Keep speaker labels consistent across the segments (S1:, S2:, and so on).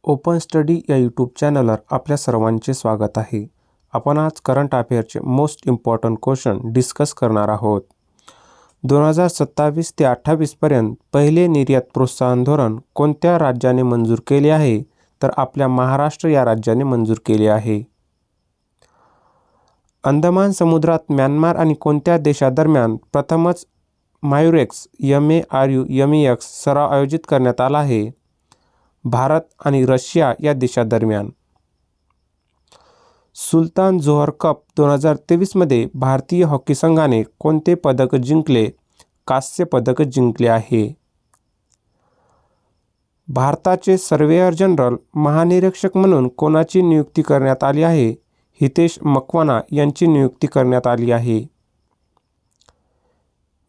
S1: Open study या YouTube चॅनलवर आपल्या सर्वांचे स्वागत आहे. आपण आज करंट अफेअरचे मोस्ट इम्पॉर्टंट क्वेश्चन डिस्कस करणार आहोत. 2027 ते 28 पर्यंत पहिले निर्यात प्रोत्साहन धोरण कोणत्या राज्याने मंजूर केले आहे? तर आपल्या महाराष्ट्र या राज्याने मंजूर केले आहे. अंदमान समुद्रात म्यानमार आणि कोणत्या देशादरम्यान प्रथमच मायुरेक्स MEX सराव आयोजित करण्यात आला आहे? भारत आणि रशिया या देशादरम्यान. सुलतान जोहर कप 2023 भारतीय हॉकी संघाने कोणते पदक जिंकले? कांस्य पदक जिंकले आहे. भारताचे सर्वेयर जनरल महानिरीक्षक म्हणून कोणाची नियुक्ती करण्यात आली आहे? हितेश मकवाना यांची नियुक्ती करण्यात आली आहे.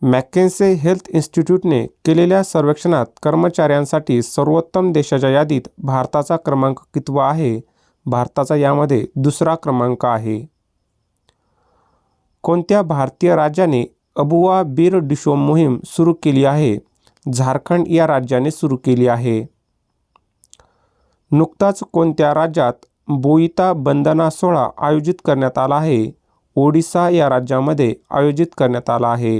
S1: मॅकेन्से हेल्थ इन्स्टिट्यूटने केलेल्या सर्वेक्षणात कर्मचाऱ्यांसाठी सर्वोत्तम देशाच्या यादीत भारताचा क्रमांक कितवा आहे? भारताचा यामध्ये दुसरा क्रमांक आहे. कोणत्या भारतीय राज्याने अबुआ बीर डिशोम मोहीम सुरू केली आहे? झारखंड या राज्याने सुरू केली आहे. नुकताच कोणत्या राज्यात बोईता बंदना सोहळा आयोजित करण्यात आला आहे? ओडिशा या राज्यामध्ये आयोजित करण्यात आला आहे.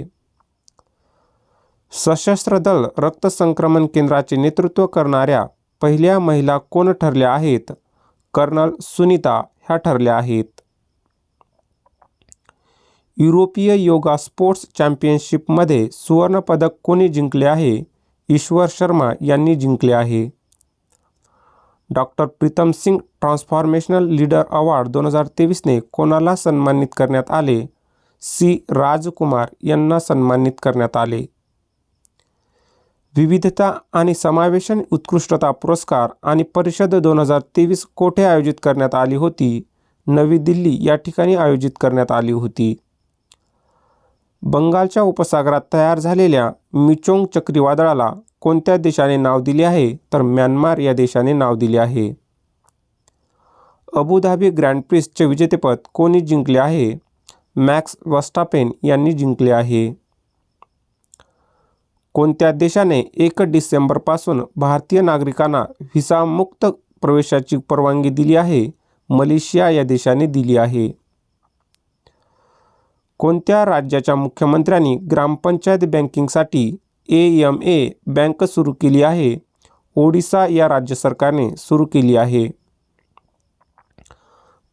S1: सशस्त्र दल रक्त संक्रमण केंद्राचे नेतृत्व करणाऱ्या पहिल्या महिला कोण ठरल्या आहेत? कर्नल सुनीता ह्या ठरल्या आहेत. युरोपीय योगा स्पोर्ट्स चॅम्पियनशिपमध्ये सुवर्णपदक कोणी जिंकले आहे? ईश्वर शर्मा यांनी जिंकले आहे. Doctor Pritam Singh transformational leader award 2023ने कोणाला सन्मानित करण्यात आले? सी राजकुमार यांना सन्मानित करण्यात आले. विविधता आणि समावेशन उत्कृष्टता पुरस्कार आणि परिषद 2023 कोठे आयोजित करण्यात आली होती? नवी दिल्ली या ठिकाणी आयोजित करण्यात आली होती. बंगालच्या उपसागरात तयार झालेल्या मिचोंग चक्रीवादळाला कोणत्या देशाने नाव दिले आहे? तर म्यानमार या देशाने नाव दिले आहे. अबुधाबी ग्रँड प्रिक्सचे विजेतेपद कोणी जिंकले आहे? मॅक्स वर्स्टापेन यांनी जिंकले आहे. कोणत्या देशाने 1 डिसेंबरपासून भारतीय नागरिकांना व्हिसामुक्त प्रवेशाची परवानगी दिली आहे? मलेशिया या देशाने दिली आहे. कोणत्या राज्याच्या मुख्यमंत्र्यांनी ग्रामपंचायत बँकिंगसाठी AMA बँक सुरू केली आहे? ओडिशा या राज्य सरकारने सुरू केली आहे.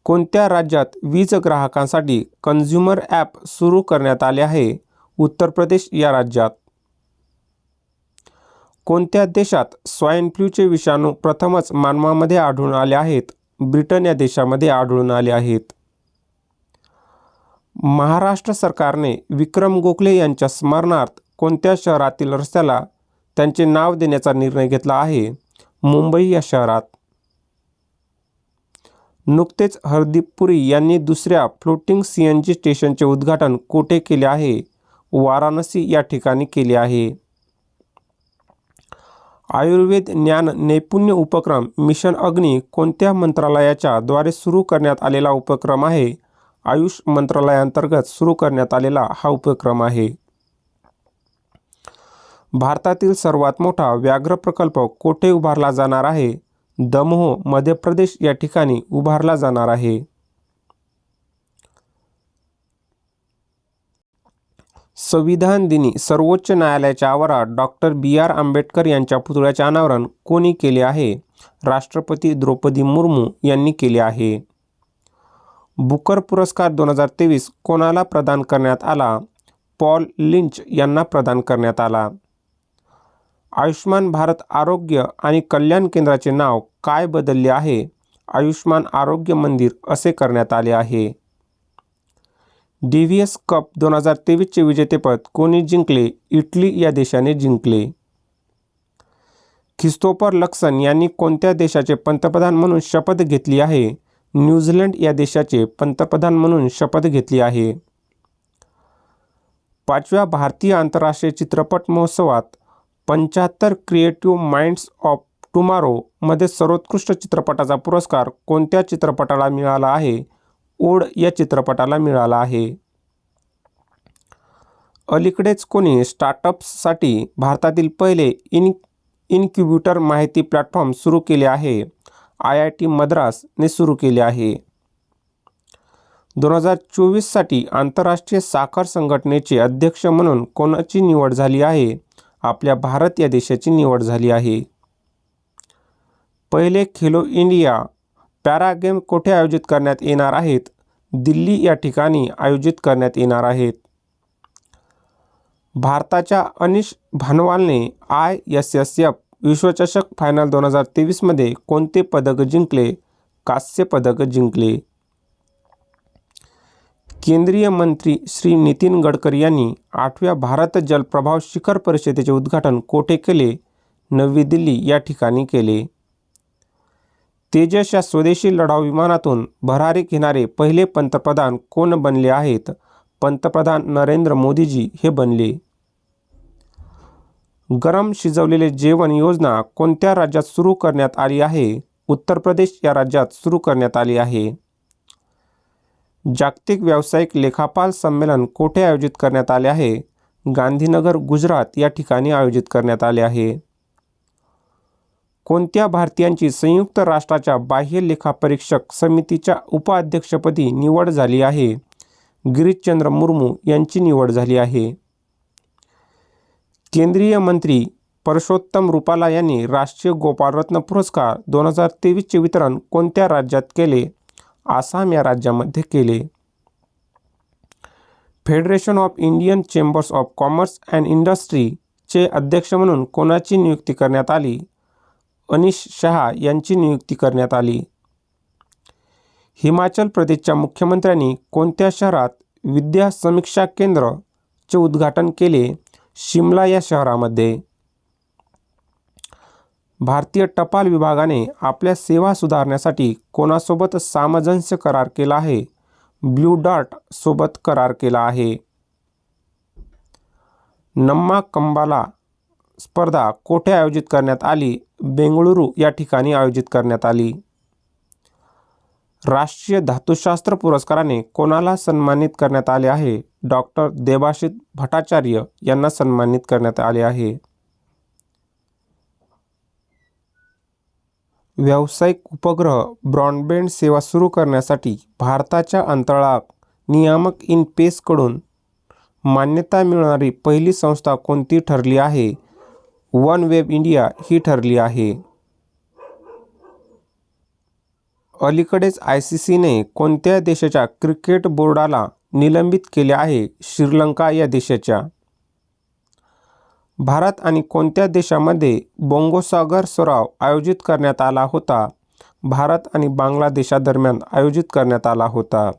S1: कोणत्या राज्यात वीज ग्राहकांसाठी कन्झ्युमर ॲप सुरू करण्यात आले आहे? उत्तर प्रदेश या राज्यात. कोणत्या देशात स्वाईन फ्लूचे विषाणू प्रथमच मानवामध्ये आढळून आले आहेत? ब्रिटन या देशामध्ये आढळून आले आहेत. महाराष्ट्र सरकारने विक्रम गोखले यांच्या स्मरणार्थ कोणत्या शहरातील रस्त्याला त्यांचे नाव देण्याचा निर्णय घेतला आहे? मुंबई या शहरात. नुकतेच हरदीप पुरी यांनी दुसऱ्या फ्लोटिंग CNG स्टेशनचे उद्घाटन कोठे केले आहे? वाराणसी या ठिकाणी केले आहे. आयुर्वेद ज्ञान नैपुण्य उपक्रम मिशन अग्नी कोणत्या मंत्रालयाच्या द्वारे सुरू करण्यात आलेला उपक्रम आहे? आयुष मंत्रालयाअंतर्गत सुरू करण्यात आलेला हा उपक्रम आहे. भारतातील सर्वात मोठा व्याघ्र प्रकल्प कोठे उभारला जाणार आहे? दमोह मध्य प्रदेश या ठिकाणी उभारला जाणार आहे. संविधान दिनी सर्वोच्च न्यायालयाच्या आवारात डॉक्टर BR आंबेडकर यांच्या पुतळ्याचे अनावरण कोणी केले आहे? राष्ट्रपती द्रौपदी मुर्मू यांनी केले आहे. बुकर पुरस्कार 2023 कोणाला प्रदान करण्यात आला? पॉल लिंच यांना प्रदान करण्यात आला. आयुष्मान भारत आरोग्य आणि कल्याण केंद्राचे नाव काय बदलले आहे? आयुष्मान आरोग्य मंदिर असे करण्यात आले आहे. DVS कप 2023चे विजेतेपद कोणी जिंकले? इटली या देशाने जिंकले. ख्रिस्तोफर लक्सन यांनी कोणत्या देशाचे पंतप्रधान म्हणून शपथ घेतली आहे? न्यूझीलंड या देशाचे पंतप्रधान म्हणून शपथ घेतली आहे. 5व्या भारतीय आंतरराष्ट्रीय चित्रपट महोत्सवात 75 क्रिएटिव्ह माइंड्स ऑफ टुमारो मध्ये सर्वोत्कृष्ट चित्रपटाचा पुरस्कार कोणत्या चित्रपटाला मिळाला आहे? ओड या चित्रपटाला मिळाला आहे. अलीकडेच कोणी स्टार्टअप्ससाठी भारतातील पहिले इन्क्युबेटर माहिती प्लॅटफॉर्म सुरू केले आहे? IIT मद्रासने सुरू केले आहे. 2024साठी आंतरराष्ट्रीय साखर संघटनेचे अध्यक्ष म्हणून कोणाची निवड झाली आहे? आपल्या भारत या देशाची निवड झाली आहे. पहिले खेलो इंडिया पॅरा गेम कोठे आयोजित करण्यात येणार आहेत? दिल्ली या ठिकाणी आयोजित करण्यात येणार आहेत. भारताच्या अनिश भानवालने ISSF विश्वचषक फायनल 2023मध्ये कोणते पदक जिंकले? कांस्य पदक जिंकले. केंद्रीय मंत्री श्री नितीन गडकरी यांनी 8व्या भारत जल प्रभाव शिखर परिषदेचे उद्घाटन कोठे केले? नवी दिल्ली या ठिकाणी केले. तेजस या स्वदेशी लढाऊ विमानातून भरारी घेणारे पहिले पंतप्रधान कोण बनले आहेत? पंतप्रधान नरेंद्र मोदीजी हे बनले. गरम शिजवलेले जेवण योजना कोणत्या राज्यात सुरू करण्यात आली आहे? उत्तर प्रदेश या राज्यात सुरू करण्यात आली आहे. जागतिक व्यावसायिक लेखापाल संमेलन कोठे आयोजित करण्यात आले आहे? गांधीनगर गुजरात या ठिकाणी आयोजित करण्यात आले आहे. कोणत्या भारतीयांची संयुक्त राष्ट्राच्या बाह्य लेखापरीक्षक समितीच्या उपाध्यक्षपदी निवड झाली आहे? गिरीशचंद्र मुर्मू यांची निवड झाली आहे. केंद्रीय मंत्री परषोत्तम रुपाला यांनी राष्ट्रीय गोपालरत्न पुरस्कार 2023चे वितरण कोणत्या राज्यात केले? आसाम या राज्यामध्ये केले. Federation of Indian chambers of commerce and इंडस्ट्रीचे अध्यक्ष म्हणून कोणाची नियुक्ती करण्यात आली? अनिश शहा यांची नियुक्ती करण्यात आली. हिमाचल प्रदेशच्या मुख्यमंत्र्यांनी कोणत्या शहरात विद्या समीक्षा केंद्रचे उद्घाटन केले? शिमला या शहरामध्ये. भारतीय टपाल विभागाने आपल्या सेवा सुधारण्यासाठी कोणासोबत सामंजस्य करार केला आहे? ब्लू डार्ट सोबत करार केला आहे. नम्मा कंबाला स्पर्धा कोठे आयोजित करण्यात आली? बेंगळुरू या ठिकाणी आयोजित करण्यात आली. राष्ट्रीय धातुशास्त्र पुरस्काराने कोणाला सन्मानित करण्यात आले आहे? डॉक्टर देबाशिष भट्टाचार्य यांना सन्मानित करण्यात आले आहे. व्यावसायिक उपग्रह ब्रॉडबँड सेवा सुरू करण्यासाठी भारताच्या अंतराळ नियामक इन पेसकडून मान्यता मिळणारी पहिली संस्था कोणती ठरली आहे? OneWeb इंडिया ही ठरली आहे. अलीकडेच ICCने कोणत्या देशाच्या क्रिकेट बोर्डाला निलंबित केले आहे? श्रीलंका या देशाच्या. भारत आणि कोणत्या देशामध्ये बोंगोसागर सराव आयोजित करण्यात आला होता? भारत आणि बांगलादेशादरम्यान आयोजित करण्यात आला होता.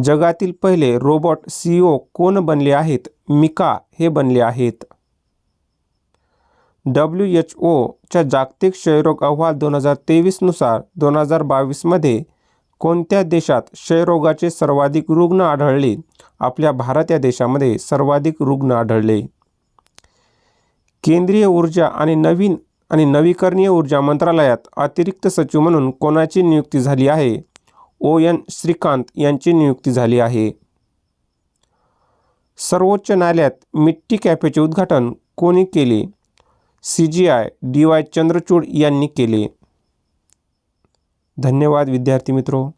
S1: जगातील पहिले रोबोट CEO कोण बनले आहेत? मिका हे बनले आहेत. WHO जागतिक क्षयरोग अहवाल 2023 नुसार 2022मध्ये कोणत्या देशात क्षयरोगाचे सर्वाधिक रुग्ण आढळले? आपल्या भारत या देशामध्ये सर्वाधिक रुग्ण आढळले. केंद्रीय ऊर्जा आणि नवीकरणीय ऊर्जा मंत्रालयात अतिरिक्त सचिव म्हणून कोणाची नियुक्ती झाली आहे? ON श्रीकांत यांची नियुक्ती झाली आहे. सर्वोच्च न्यायालयात मिट्टी कॅफेचे उद्घाटन कोणी केले? CGI DY चंद्रचूड यांनी केले. धन्यवाद विद्यार्थी मित्रो.